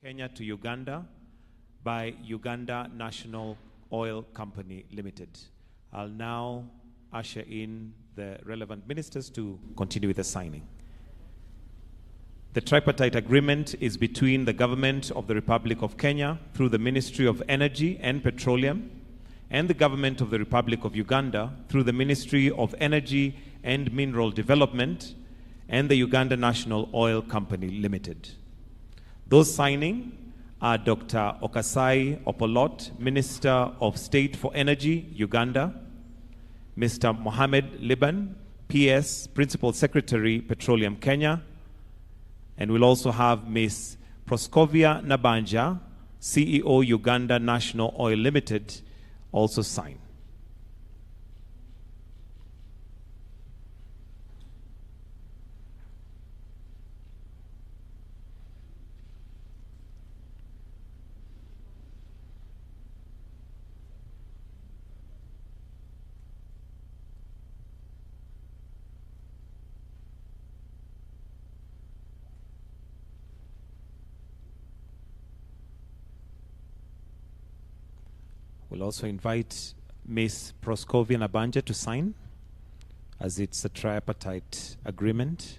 Kenya to Uganda by Uganda National Oil Company Limited. I'll now usher in the relevant ministers to continue with the signing. The tripartite agreement is between the government of the Republic of Kenya through the Ministry of Energy and Petroleum and the government of the Republic of Uganda through the Ministry of Energy and Mineral Development and the Uganda National Oil Company Limited. Those signing are Dr. Okasai Opolot, Minister of State for Energy, Uganda, Mr. Mohamed Liban, PS, Principal Secretary, Petroleum Kenya, and we'll also have Ms. Proskovia Nabanja, CEO, Uganda National Oil Limited, also sign. We'll also invite Ms. Proskovia Nabanja to sign, as it's a tripartite agreement.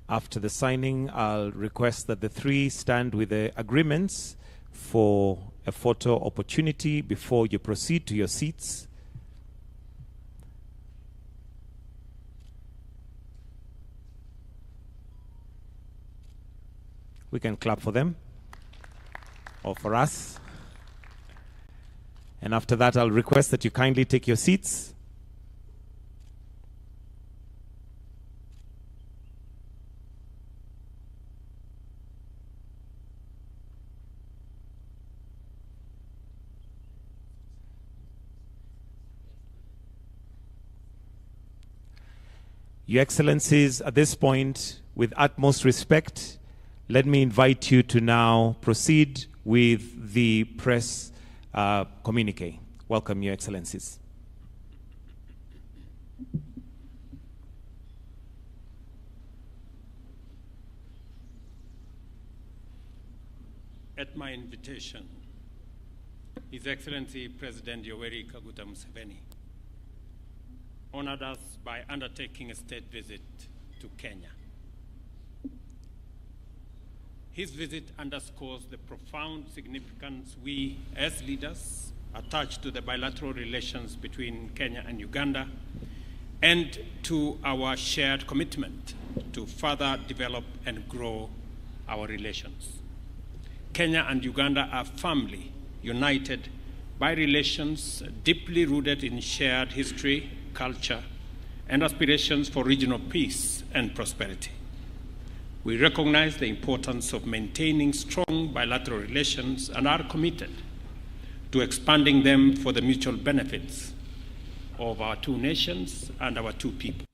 After the signing, I'll request that the three stand with the agreements for a photo opportunity before you proceed to your seats. We can clap for them, or for us. And after that, I'll request that you kindly take your seats. Your Excellencies, at this point, with utmost respect, let me invite you to now proceed with the press communique. Welcome, Your Excellencies. At my invitation, His Excellency President Yoweri Museveni honored us by undertaking a state visit to Kenya. His visit underscores the profound significance we, as leaders, attach to the bilateral relations between Kenya and Uganda, and to our shared commitment to further develop and grow our relations. Kenya and Uganda are firmly united by relations deeply rooted in shared history, culture, and aspirations for regional peace and prosperity. We recognize the importance of maintaining strong bilateral relations and are committed to expanding them for the mutual benefits of our two nations and our two peoples.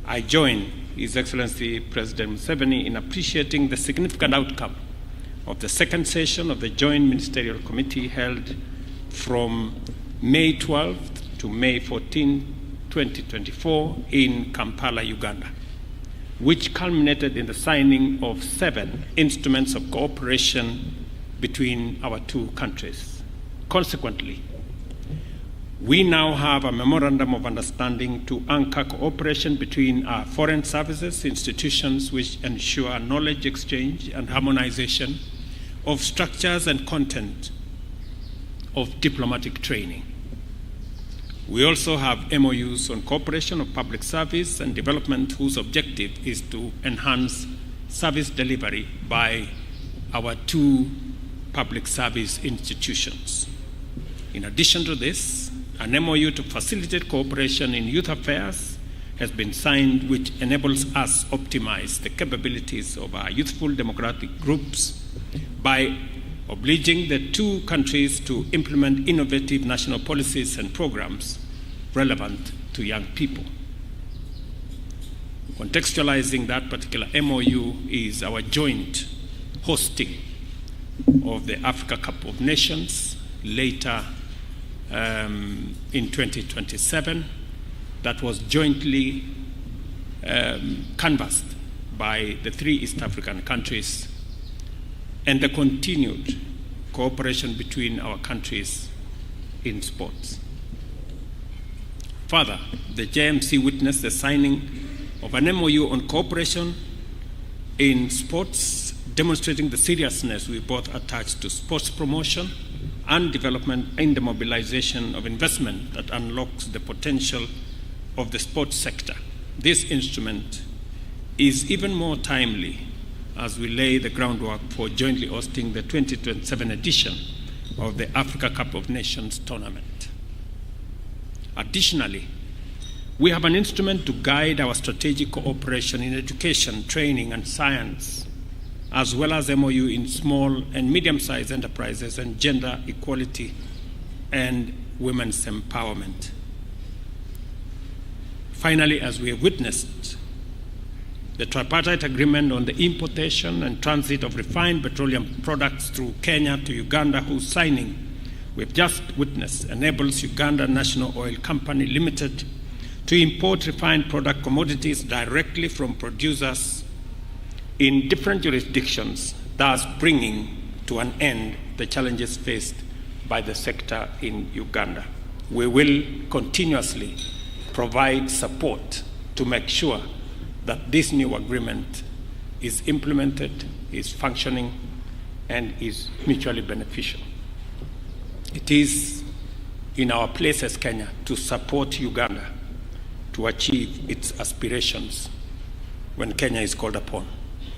I join His Excellency President Museveni in appreciating the significant outcome of the second session of the Joint Ministerial Committee held from May 12th to May 14, 2024 in Kampala, Uganda, which culminated in the signing of 7 instruments of cooperation between our two countries. Consequently, we now have a memorandum of understanding to anchor cooperation between our foreign services institutions, which ensure knowledge exchange and harmonization of structures and content of diplomatic training. We also have MOUs on cooperation of public service and development whose objective is to enhance service delivery by our two public service institutions. In addition to this, an MOU to facilitate cooperation in youth affairs has been signed, which enables us to optimize the capabilities of our youthful democratic groups by obliging the two countries to implement innovative national policies and programs relevant to young people. Contextualizing that particular MOU is our joint hosting of the Africa Cup of Nations later in 2027 that was jointly canvassed by the three East African countries, and the continued cooperation between our countries in sports. Further, the JMC witnessed the signing of an MOU on cooperation in sports, demonstrating the seriousness we both attach to sports promotion and development in the mobilization of investment that unlocks the potential of the sports sector. This instrument is even more timely as we lay the groundwork for jointly hosting the 2027 edition of the Africa Cup of Nations tournament. Additionally, we have an instrument to guide our strategic cooperation in education, training, and science, as well as MOU in small and medium-sized enterprises and gender equality and women's empowerment. Finally, as we have witnessed, the tripartite agreement on the importation and transit of refined petroleum products through Kenya to Uganda, whose signing we've just witnessed, enables Uganda National Oil Company Limited to import refined product commodities directly from producers in different jurisdictions, thus bringing to an end the challenges faced by the sector in Uganda. We will continuously provide support to make sure that this new agreement is implemented, is functioning, and is mutually beneficial. It is in our place as Kenya to support Uganda to achieve its aspirations when Kenya is called upon.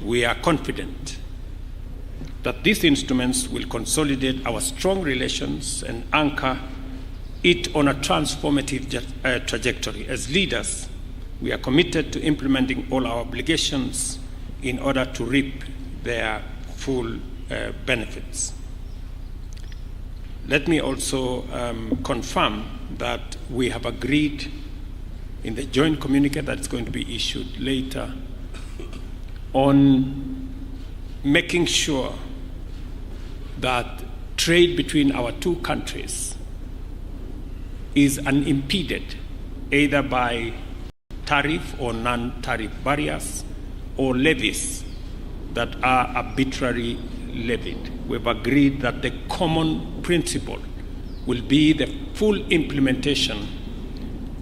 We are confident that these instruments will consolidate our strong relations and anchor it on a transformative trajectory. As leaders, we are committed to implementing all our obligations in order to reap their full benefits. Let me also confirm that we have agreed in the joint communique that is going to be issued later on making sure that trade between our two countries is unimpeded either by tariff or non-tariff barriers or levies that are arbitrarily levied. We've agreed that the common principle will be the full implementation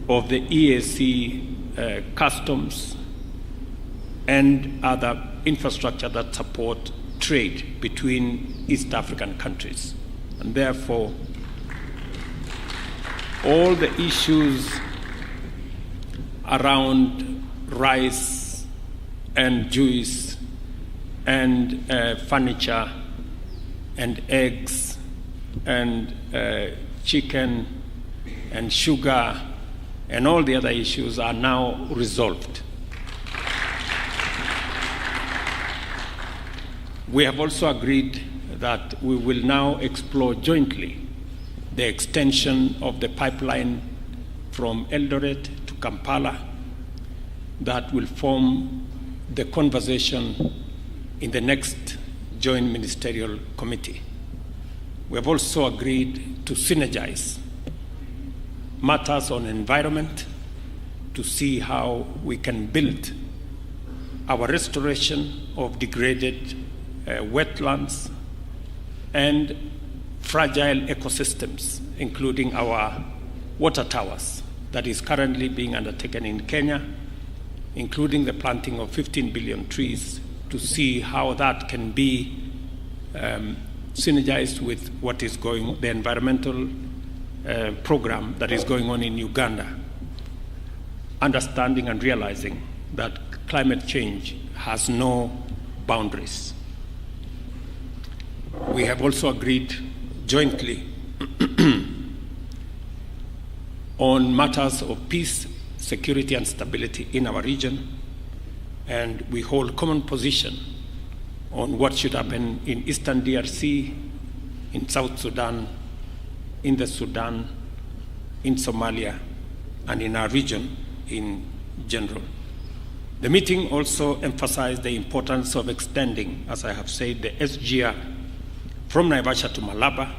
of the EAC customs and other infrastructure that support trade between East African countries. And therefore, all the issues around rice and juice and furniture and eggs and chicken and sugar and all the other issues are now resolved. We have also agreed that we will now explore jointly the extension of the pipeline from Eldoret to Kampala that will form the conversation in the next joint ministerial committee. We have also agreed to synergize matters on environment to see how we can build our restoration of degraded wetlands and fragile ecosystems, including our water towers that is currently being undertaken in Kenya, including the planting of 15 billion trees, to see how that can be synergized with what is going, the environmental program that is going on in Uganda, understanding and realizing that climate change has no boundaries. We have also agreed jointly on matters of peace, security, and stability in our region, and we hold common position on what should happen in Eastern DRC, in South Sudan, in the Sudan, in Somalia, and in our region in general. The meeting also emphasized the importance of extending, as I have said, the SGR from Naivasha to Malaba,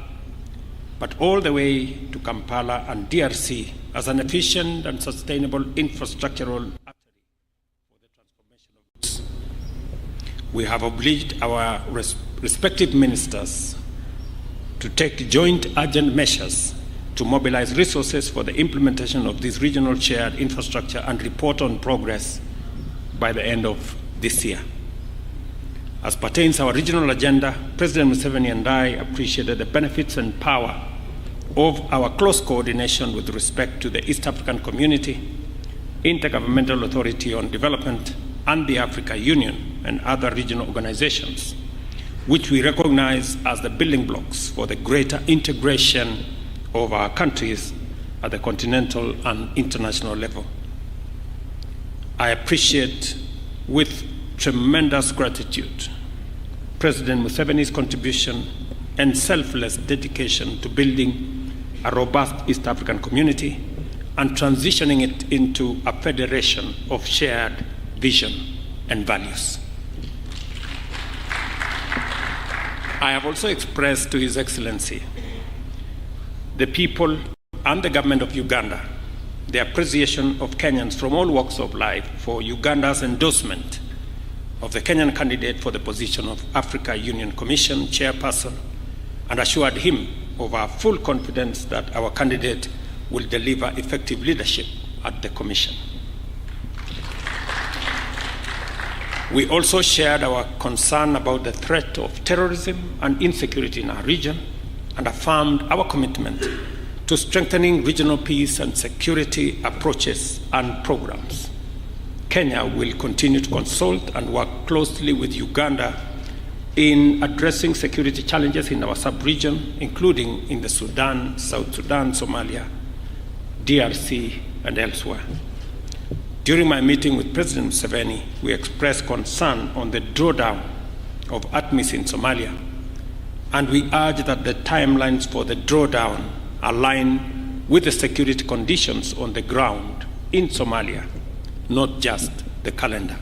but all the way to Kampala and DRC as an efficient and sustainable infrastructural artery for the transformation of goods. We have obliged our respective ministers to take joint urgent measures to mobilize resources for the implementation of this regional shared infrastructure and report on progress by the end of this year. As pertains our regional agenda, President Museveni and I appreciated the benefits and power of our close coordination with respect to the East African Community, Intergovernmental Authority on Development, and the Africa Union and other regional organizations, which we recognize as the building blocks for the greater integration of our countries at the continental and international level. I appreciate with tremendous gratitude President Museveni's contribution and selfless dedication to building a robust East African community and transitioning it into a federation of shared vision and values. I have also expressed to His Excellency the people and the government of Uganda the appreciation of Kenyans from all walks of life for Uganda's endorsement of the Kenyan candidate for the position of Africa Union Commission chairperson, and assured him of our full confidence that our candidate will deliver effective leadership at the Commission. We also shared our concern about the threat of terrorism and insecurity in our region and affirmed our commitment to strengthening regional peace and security approaches and programs. Kenya will continue to consult and work closely with Uganda in addressing security challenges in our sub-region, including in the Sudan, South Sudan, Somalia, DRC, and elsewhere. During my meeting with President Museveni, we expressed concern on the drawdown of ATMIS in Somalia, and we urged that the timelines for the drawdown align with the security conditions on the ground in Somalia, not just the calendar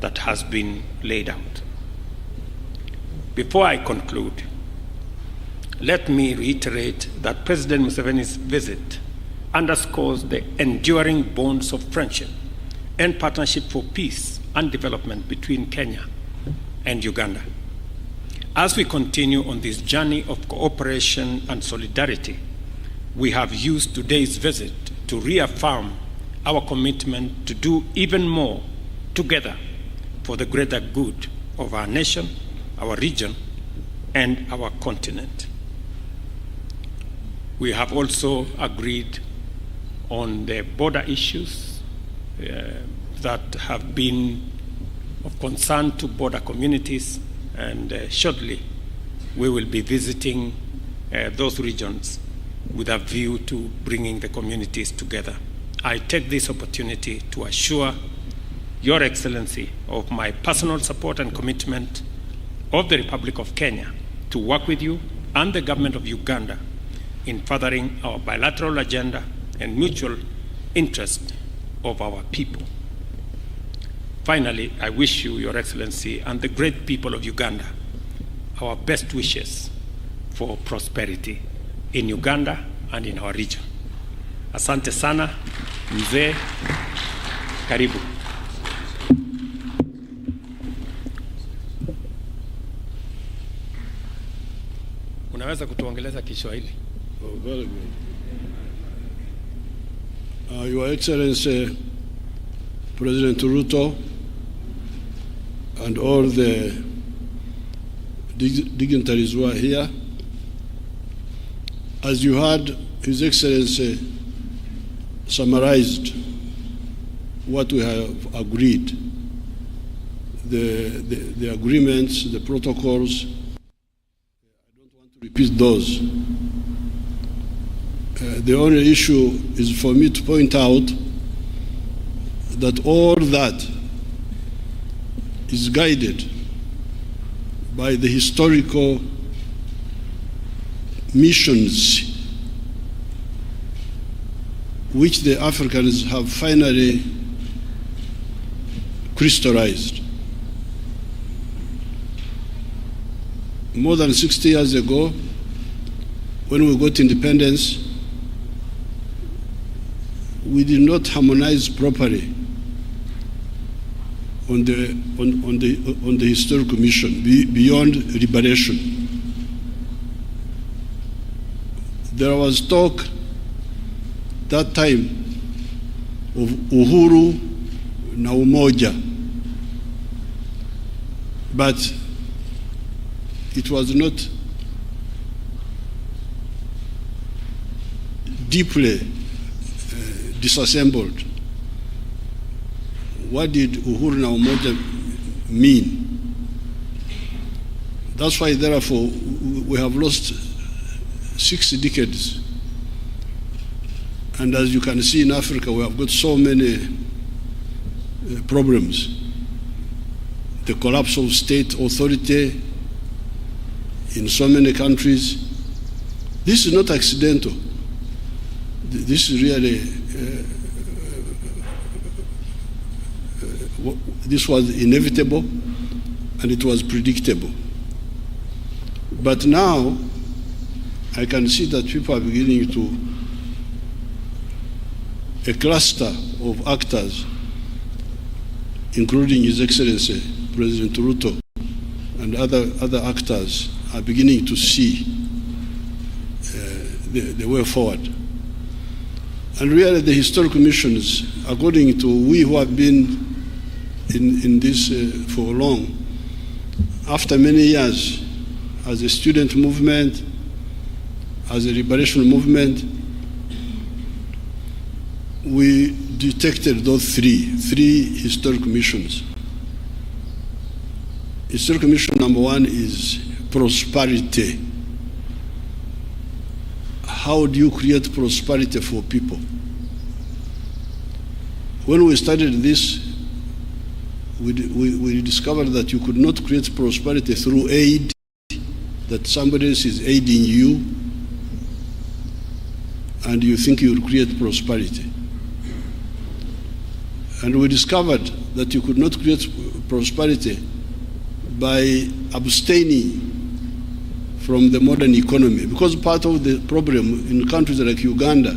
that has been laid out. Before I conclude, let me reiterate that President Museveni's visit underscores the enduring bonds of friendship and partnership for peace and development between Kenya and Uganda. As we continue on this journey of cooperation and solidarity, we have used today's visit to reaffirm our commitment to do even more together for the greater good of our nation, our region, and our continent. We have also agreed on the border issues that have been of concern to border communities, and shortly we will be visiting those regions with a view to bringing the communities together. I take this opportunity to assure Your Excellency of my personal support and commitment of the Republic of Kenya to work with you and the government of Uganda in furthering our bilateral agenda and mutual interest of our people. Finally, I wish you, Your Excellency, and the great people of Uganda our best wishes for prosperity in Uganda and in our region. Asante sana, mzee, karibu. Unaweza kutuongeleza Kiswahili? Oh, very good. Your Excellency, President Ruto, and all the dignitaries who are here, As you heard, His Excellency summarized what we have agreed, the agreements, the protocols. I don't want to repeat those. The only issue is for me to point out that all that is guided by the historical missions which the Africans have finally crystallized. More than 60 years ago, when we got independence, we did not harmonize properly on the historical mission beyond liberation. There was talk that time of uhuru na umoja, but it was not deeply disassembled. What did uhuru na umoja mean? That's why, therefore, we have lost 6 decades. And as you can see in Africa, we have got so many problems. The collapse of state authority in so many countries. This is not accidental. This is really, this was inevitable and it was predictable. But now, I can see that people are beginning to, a cluster of actors, including His Excellency President Ruto and other actors, are beginning to see the way forward. And really the historical missions, according to we who have been in this for long, after many years, as a student movement, as a liberation movement, we detected those three historical missions. Historical mission number 1 is prosperity. How do you create prosperity for people? When we studied this, we discovered that you could not create prosperity through aid, that somebody else is aiding you, and you think you will create prosperity. And we discovered that you could not create prosperity by abstaining from the modern economy, because part of the problem in countries like Uganda,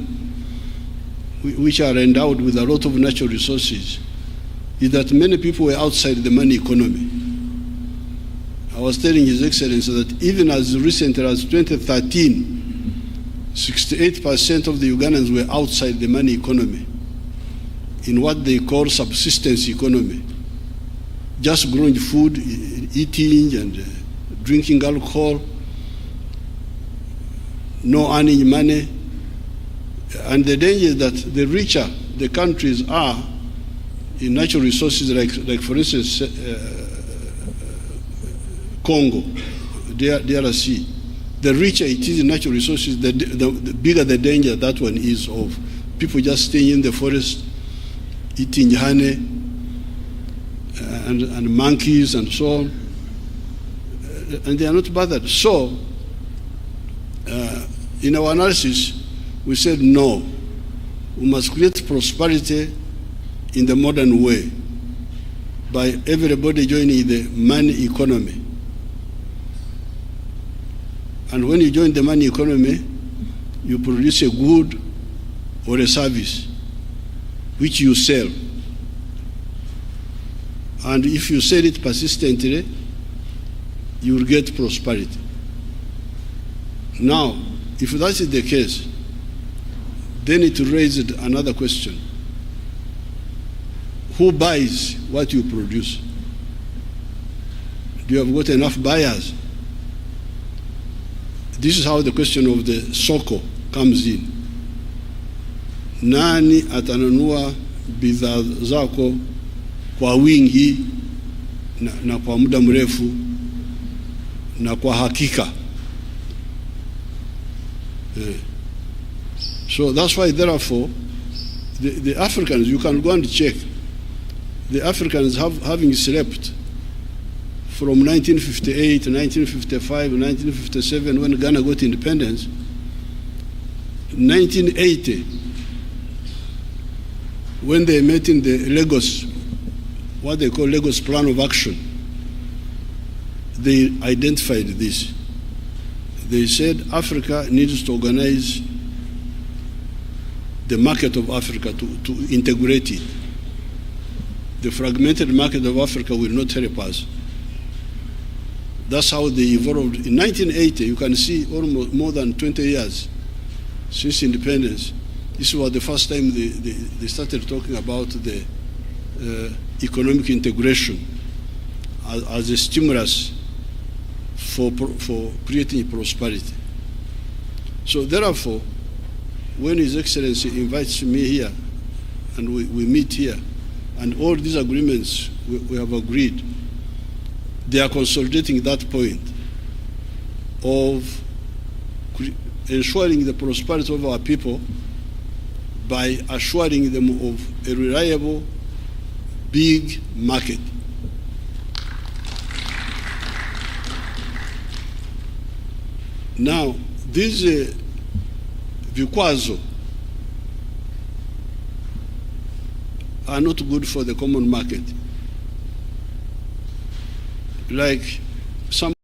which are endowed with a lot of natural resources, is that many people were outside the money economy. I was telling His Excellency that even as recently as 2013, 68% of the Ugandans were outside the money economy, in what they call subsistence economy, just growing food, eating and drinking alcohol, no earning money. And the danger is that the richer the countries are in natural resources, like for instance, Congo, DRC, the richer it is in natural resources, the bigger the danger that one is of people just staying in the forest, eating honey and monkeys and so on, and they are not bothered. So, in our analysis, we said no, we must create prosperity in the modern way by everybody joining the money economy. And when you join the money economy, you produce a good or a service which you sell. And if you sell it persistently, you will get prosperity. Now, if that is the case, then it raised another question. Who buys what you produce? Do you have got enough buyers? this is how the question of the soko comes in. Nani atanunua bidhaa zako kwa wingi na kwa muda mrefu na kwa hakika? So that's why, therefore, the Africans, you can go and check, the Africans having slept from 1958, 1955, 1957, when Ghana got independence, 1980, when they met in the Lagos, what they call Lagos Plan of Action, they identified this. They said Africa needs to organize the market of Africa to integrate it. The fragmented market of Africa will not help us. That's how they evolved. In 1980, you can see almost more than 20 years since independence. This was the first time they started talking about the economic integration as a stimulus for creating prosperity. So therefore, when His Excellency invites me here and we meet here, and all these agreements we have agreed, they are consolidating that point of ensuring the prosperity of our people by assuring them of a reliable, big market. Now, these vikwazo are not good for the common market. Like somebody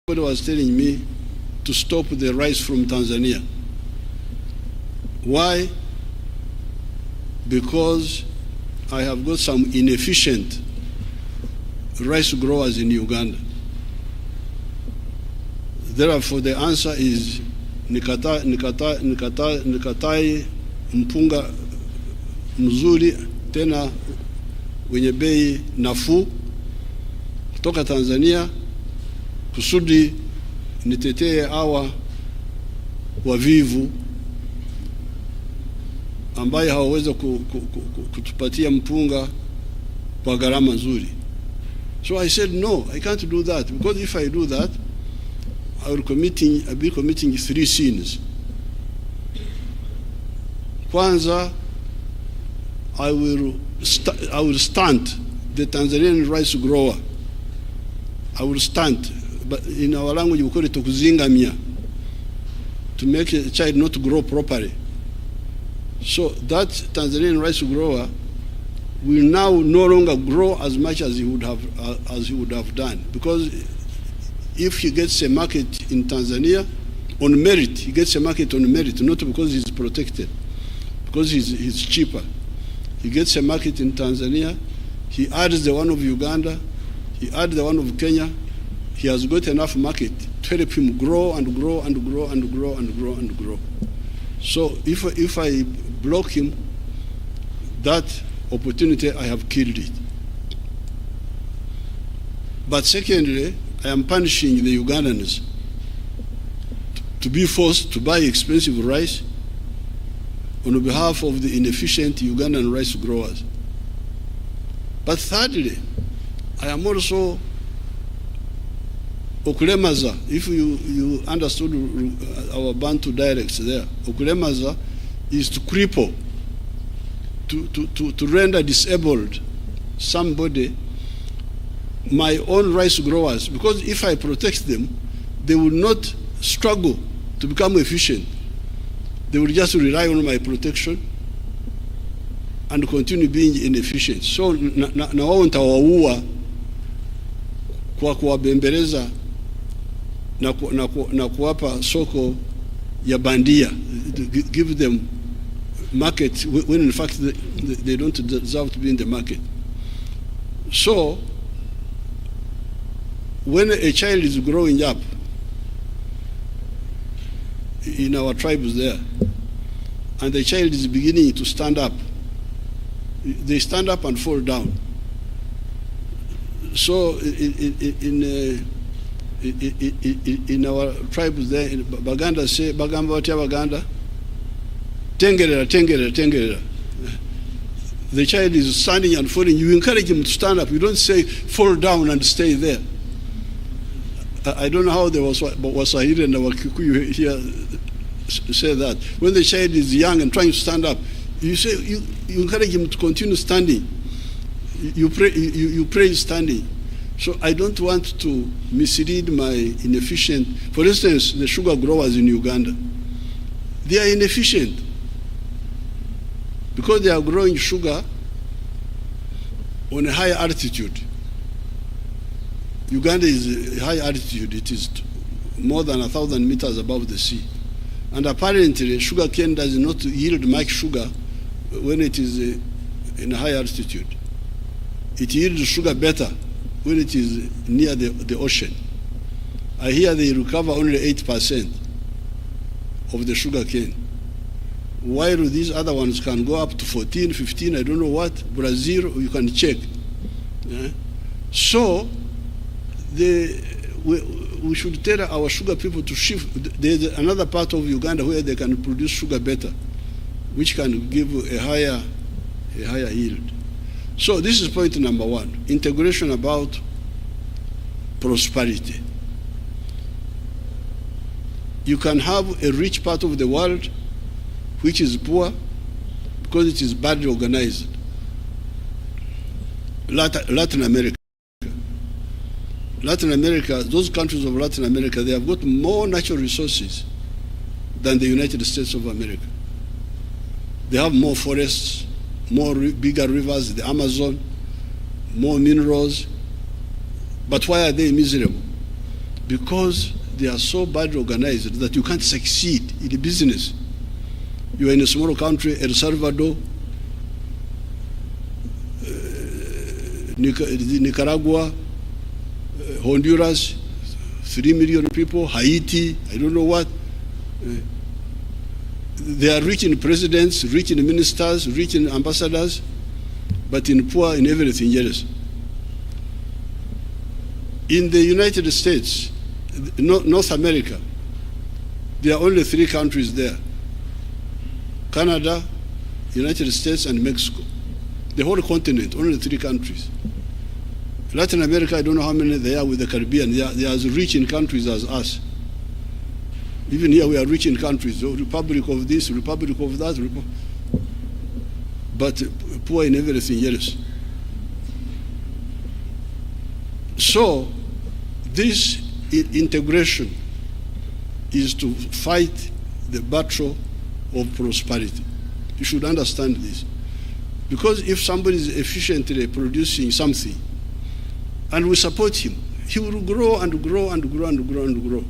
was telling me to stop the rice from Tanzania. Why? Because I have got some inefficient rice growers in Uganda. Therefore, the answer is nikatai mpunga mzuri tena wenye bei nafuu kutoka Tanzania kusudi nitetee hawa wavivu ambaye hawaweza kutupatia mpunga kwa gharama nzuri. So I said, no, I can't do that, because if I do that, I'll be committing 3 sins. Kwanza, I will stunt the Tanzanian rice grower. I will stunt, but in our language we call it kuzingamia, to make a child not grow properly. So that Tanzanian rice grower will now no longer grow as much as he would have done, because if he gets a market in Tanzania on merit, he gets a market on merit, not because he's protected, because he's cheaper. He gets a market in Tanzania, he adds the one of Uganda, he adds the one of Kenya, he has got enough market to help him grow and grow and grow and grow and grow and grow. So if I block him, that opportunity, I have killed it. But secondly, I am punishing the Ugandans to be forced to buy expensive rice on behalf of the inefficient Ugandan rice growers. But thirdly, I am also okulemaza. If you understood our Bantu dialects there, okulemaza is to cripple, to render disabled somebody, my own rice growers, because if I protect them, they will not struggle to become efficient. They will just rely on my protection and continue being inefficient. So na wao nitawaua kwa kuwabembeleza na kuwapa soko ya bandia, give them market when in fact they don't deserve to be in the market. So when a child is growing up in our tribes there, and the child is beginning to stand up, they stand up and fall down. So in our tribes there, in Baganda say, Bagamba watia Baganda, tengerera, tengerera, tengerera. The child is standing and falling. You encourage him to stand up. You don't say, fall down and stay there. I don't know how the Waswahili and our Kikuyu here say that. When the child is young and trying to stand up, you say, you encourage him to continue standing. You pray standing. So I don't want to mislead my inefficient. For instance, the sugar growers in Uganda, they are inefficient because they are growing sugar on a high altitude. Uganda is a high altitude. It is more than 1,000 meters above the sea. And apparently, sugar cane does not yield much sugar when it is in a high altitude. It yields sugar better when it is near the ocean. I hear they recover only 8% of the sugar cane, while these other ones can go up to 14, 15, I don't know what. Brazil, you can check. Yeah? So we should tell our sugar people to shift. There's another part of Uganda where they can produce sugar better, which can give a higher yield. So this is point number one, integration about prosperity. You can have a rich part of the world which is poor because it is badly organized. Latin America. Latin America, those countries of Latin America, they have got more natural resources than the United States of America. They have more forests, bigger rivers, the Amazon, more minerals. But why are they miserable? Because they are so badly organized that you can't succeed in the business. You are in a small country, El Salvador, Nicaragua, Honduras, 3 million people, Haiti, I don't know what. They are rich in presidents, rich in ministers, rich in ambassadors, but poor in everything else. In the United States, North America, there are only 3 countries there: Canada, United States, and Mexico. The whole continent, only 3 countries. Latin America, I don't know how many they are with the Caribbean. They are as rich in countries as us. Even here we are rich in countries, republic of this, republic of that, but poor in everything else. So this integration is to fight the battle of prosperity. You should understand this. Because if somebody is efficiently producing something, and we support him, he will grow and grow and grow and grow and grow.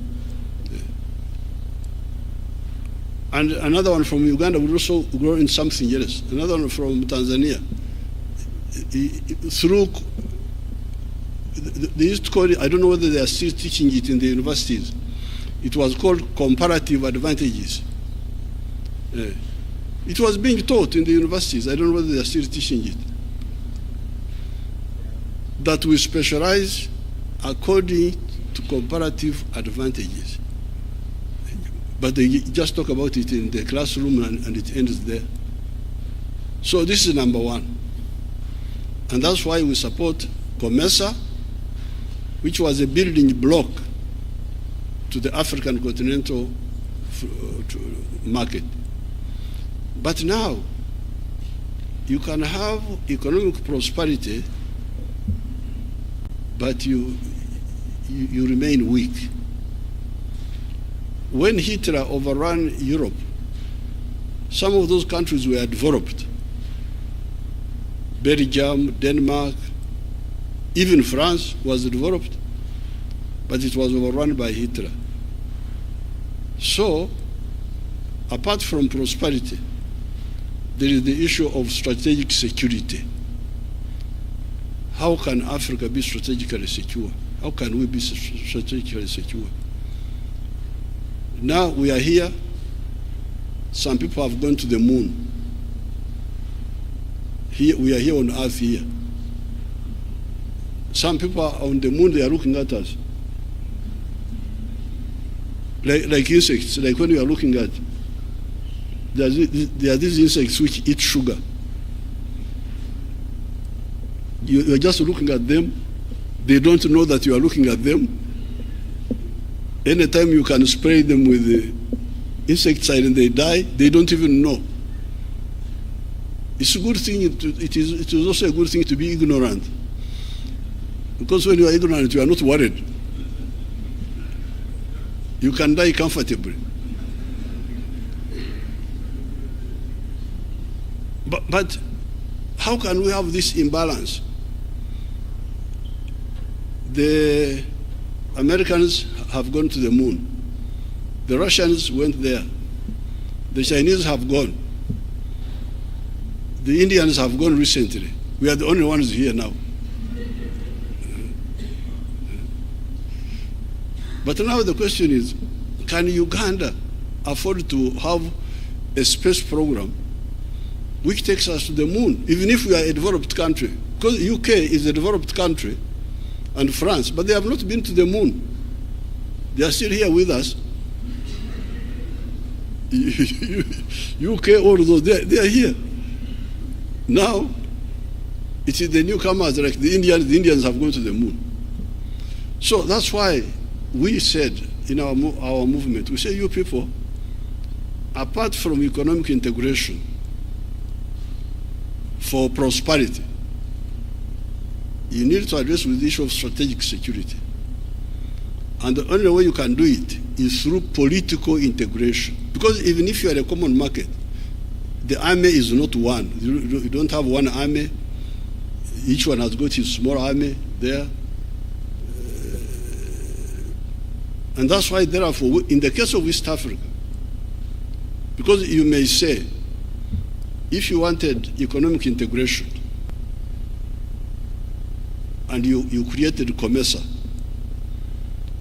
And another one from Uganda will also grow in something else. Another one from Tanzania. Through, they used to call it, I don't know whether they are still teaching it in the universities. It was called comparative advantages. It was being taught in the universities. I don't know whether they are still teaching it. That we specialize according to comparative advantages. But they just talk about it in the classroom and it ends there. So this is number one. And that's why we support COMESA, which was a building block to the African continental market. But now, you can have economic prosperity, but you remain weak. When Hitler overran Europe, some of those countries were developed. Belgium, Denmark, even France was developed, but it was overrun by Hitler. So, apart from prosperity, there is the issue of strategic security. How can Africa be strategically secure? How can we be strategically secure? Now we are here. Some people have gone to the moon. Here, we are here on Earth here. Some people are on the moon, they are looking at us. Like insects, like when you are looking at, there are these insects which eat sugar. You are just looking at them. They don't know that you are looking at them. Anytime you can spray them with the insecticide and they die, they don't even know. It's a good thing. It is also a good thing to be ignorant. Because when you are ignorant, you are not worried. You can die comfortably. But how can we have this imbalance? The Americans have gone to the moon. The Russians went there. The Chinese have gone. The Indians have gone recently. We are the only ones here now. But now the question is, can Uganda afford to have a space program which takes us to the moon, even if we are a developed country? Because UK is a developed country, and France, but they have not been to the moon. They are still here with us. UK, although they are here. Now, it is the newcomers, like the Indians have gone to the moon. So that's why we said in our movement, we say, you people, apart from economic integration for prosperity, you need to address with the issue of strategic security. And the only way you can do it is through political integration. Because even if you are a common market, the army is not one. You don't have one army. Each one has got his small army there. And that's why, therefore, in the case of East Africa, because you may say, if you wanted economic integration and you created COMESA,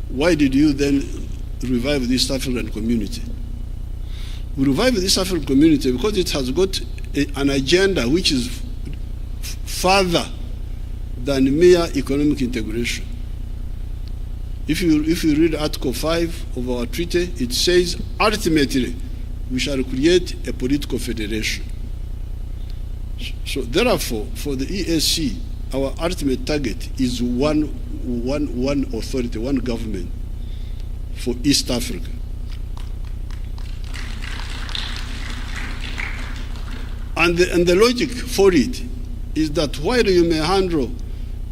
why did you then revive the East African community? We revived the East African community because it has got an agenda which is further than mere economic integration. If you read Article 5 of our treaty, it says, ultimately, we shall create a political federation. So therefore, for the EAC, our ultimate target is one authority, one government for East Africa. And the logic for it is that while you may handle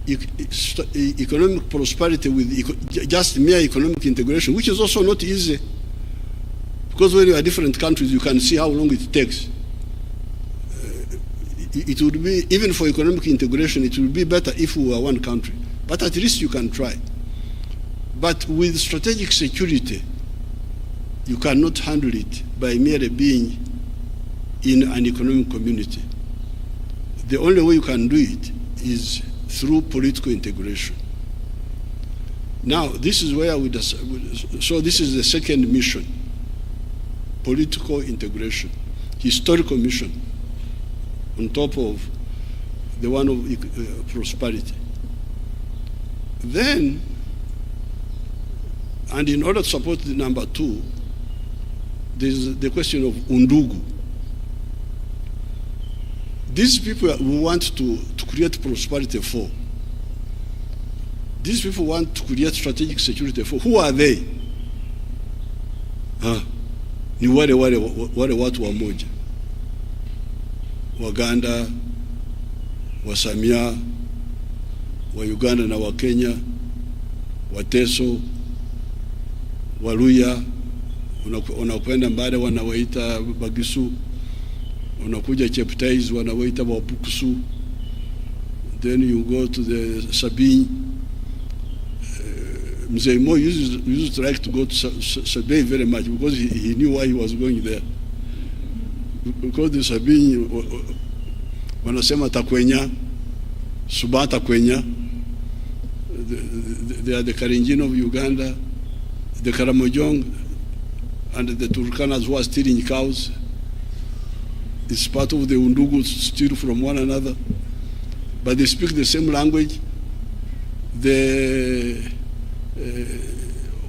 economic prosperity with just mere economic integration, which is also not easy, because when you are different countries, you can see how long it takes. It would be, even for economic integration, it would be better if we were one country. But at least you can try. But with strategic security, you cannot handle it by merely being in an economic community. The only way you can do it is through political integration. Now, this is where so this is the second mission, political integration, historical mission, on top of the one of prosperity. Then, and in order to support the number two, there's the question of undugu. These people we want to create prosperity for. These people want to create strategic security for. Who are they? Ni wale watu wamoja. Waganda, Wasamia, wa Uganda na wa Kenya, Wateso, Waluya, unakwenda Mbale wanawaita Bagisu, unakuja Cheptais wanawaita Wapukusu, then you go to the Sabine. Mzee Mo used to like to go to Sabine very much because he knew why he was going there. Because the Sabine, wanasema Takwenya, Suba Takwenya, they are the Karenjin of Uganda, the Karamojong, and the Turkanas who are stealing cows. It's part of the Undugu steal from one another, but they speak the same language.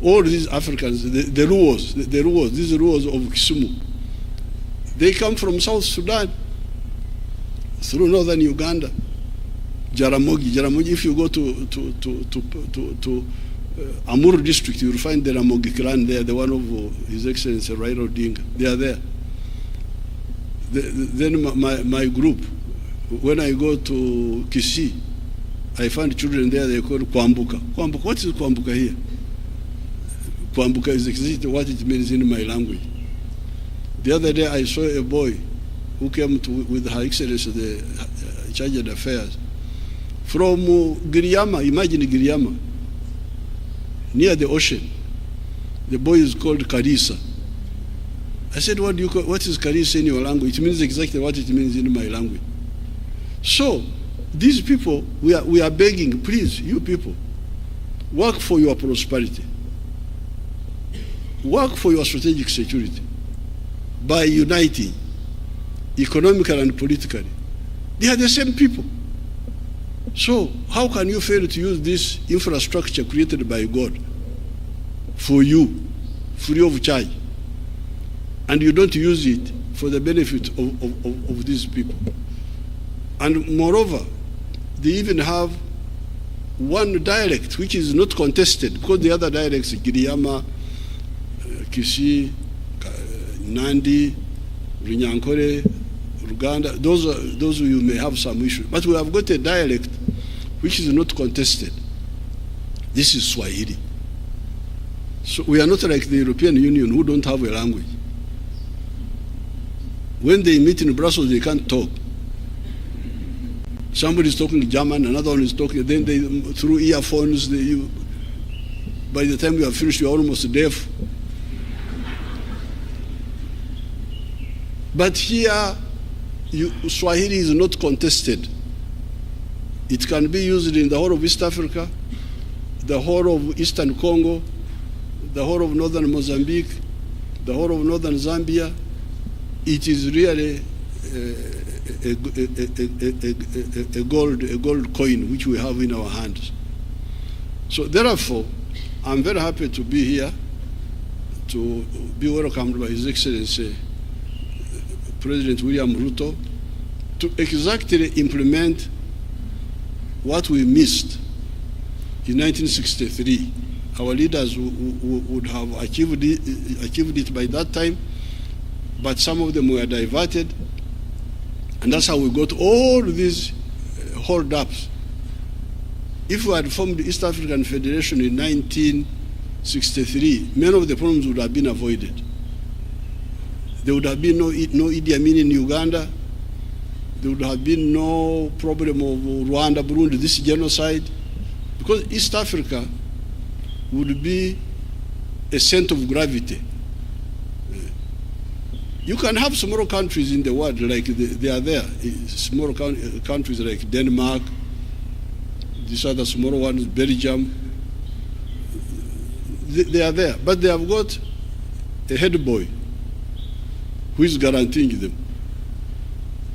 all these Africans, the Ruos, these Ruos of Kisumu, they come from South Sudan through northern Uganda. Jaramogi, if you go to Amuru district, you will find the Ramogi clan there, the one of His Excellency Raila Odinga. They are there. Then my group, when I go to Kisii, I find children there, they call Kwambuka. Kwambuka, what is Kwambuka here? Kwambuka is exactly what it means in my language. The other day I saw a boy who came with Her Excellency, the Chargé d'Affaires, from Giriama, imagine Giriama, near the ocean. The boy is called Karisa. I said, what is Karisa in your language? It means exactly what it means in my language. So, these people, we are begging, please, you people, work for your prosperity. Work for your strategic security by uniting economically and politically. They are the same people. So how can you fail to use this infrastructure created by God for you, free of charge, and you don't use it for the benefit of these people? And moreover, they even have one dialect which is not contested, because the other dialects, Giriama, Kisii, Nandi, Runyankore, Uganda, those you may have some issue. But we have got a dialect which is not contested. This is Swahili. So we are not like the European Union who don't have a language. When they meet in Brussels, they can't talk. Somebody is talking German, another one is talking, then they, through earphones, by the time you are finished, you are almost deaf. But here, Swahili is not contested. It can be used in the whole of East Africa, the whole of Eastern Congo, the whole of northern Mozambique, the whole of northern Zambia. It is really a gold coin which we have in our hands. So therefore, I'm very happy to be here, to be welcomed by His Excellency President William Ruto, to exactly implement what we missed in 1963. Our leaders would have achieved it by that time, but some of them were diverted, and that's how we got all these hold-ups. If we had formed the East African Federation in 1963, many of the problems would have been avoided. There would have been no Idi Amin in Uganda. There would have been no problem of Rwanda, Burundi, this genocide, because East Africa would be a center of gravity. You can have smaller countries in the world, like they are there, smaller countries like Denmark, these other smaller ones, Belgium, they are there, but they have got a head boy who is guaranteeing them.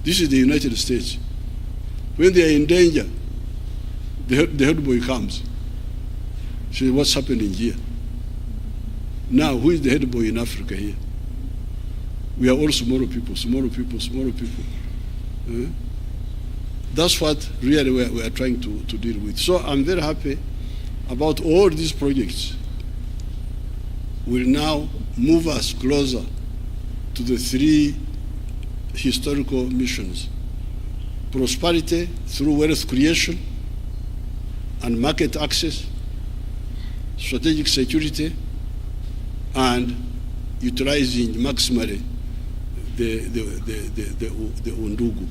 This is the United States. When they are in danger, the head boy comes. Says, what's happening here? Now, who is the head boy in Africa here? We are all smaller people. That's what really we are trying to deal with. So I'm very happy about all these projects will now move us closer to the three historical missions: prosperity through wealth creation and market access, strategic security, and utilizing maximally the Undugu.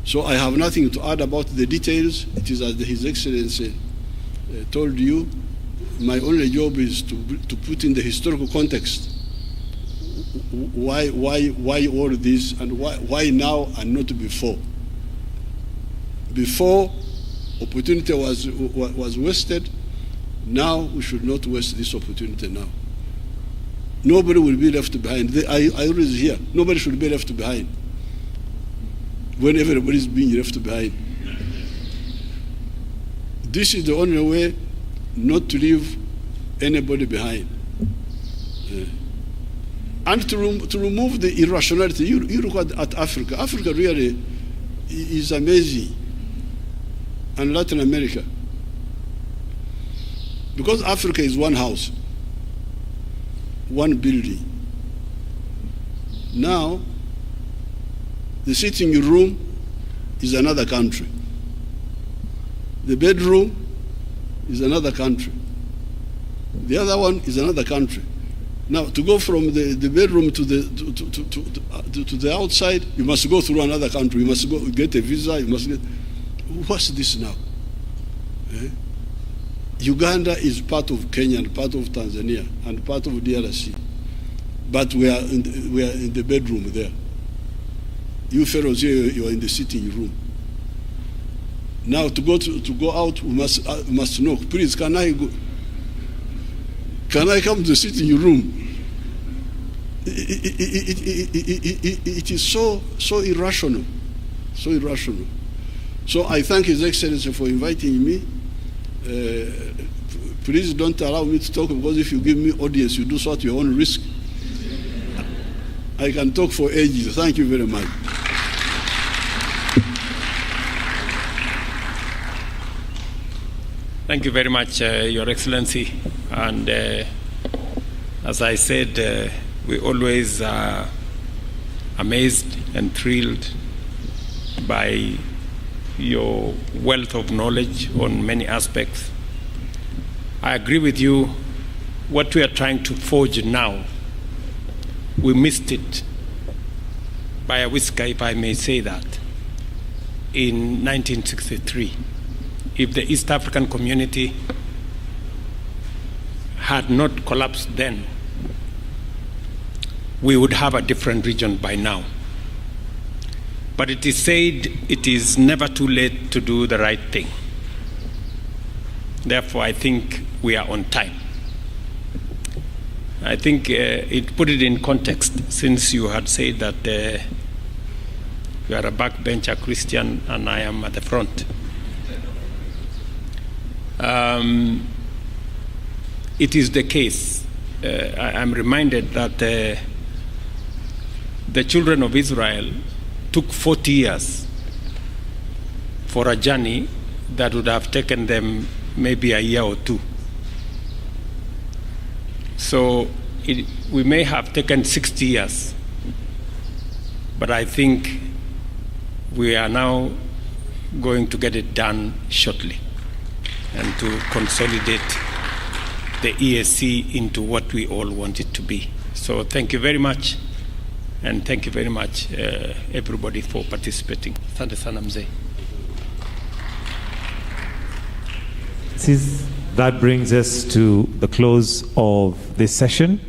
So I have nothing to add about the details. It is as His Excellency told you. My only job is to put in the historical context why all this, and why now and not before. Before, opportunity was wasted. Now we should not waste this opportunity now. Nobody will be left behind. I always hear, nobody should be left behind when everybody is being left behind. This is the only way not to leave anybody behind. And to remove the irrationality. You look at Africa. Africa really is amazing. And Latin America. Because Africa is one house, one building. Now, the sitting room is another country. The bedroom is another country. The other one is another country. Now, to go from the bedroom to the outside, you must go through another country. You must go get a visa. You must get. What's this now? Uganda is part of Kenya and part of Tanzania and part of DRC, but we are in the bedroom there. You fellows here, you are in the sitting room. Now to go out, we must knock. Please, can I go? Can I come to the sitting room? It is so irrational, so irrational. So I thank His Excellency for inviting me. Please don't allow me to talk, because if you give me audience, you do so at your own risk. I can talk for ages. Thank you very much. Thank you very much, Your Excellency. And as I said, we always are amazed and thrilled by your wealth of knowledge on many aspects. I agree with you. What we are trying to forge now, we missed it by a whisker, if I may say that, in 1963. If the East African community had not collapsed then, we would have a different region by now. But it is said it is never too late to do the right thing. Therefore, I think we are on time. I think it put it in context, since you had said that you are a backbencher Christian and I am at the front. It is the case. I'm reminded that the children of Israel took 40 years for a journey that would have taken them maybe a year or two. So we may have taken 60 years, but I think we are now going to get it done shortly, and to consolidate the EAC into what we all want it to be. So thank you very much, and thank you very much, everybody, for participating. Asante sana mzee. That brings us to the close of this session.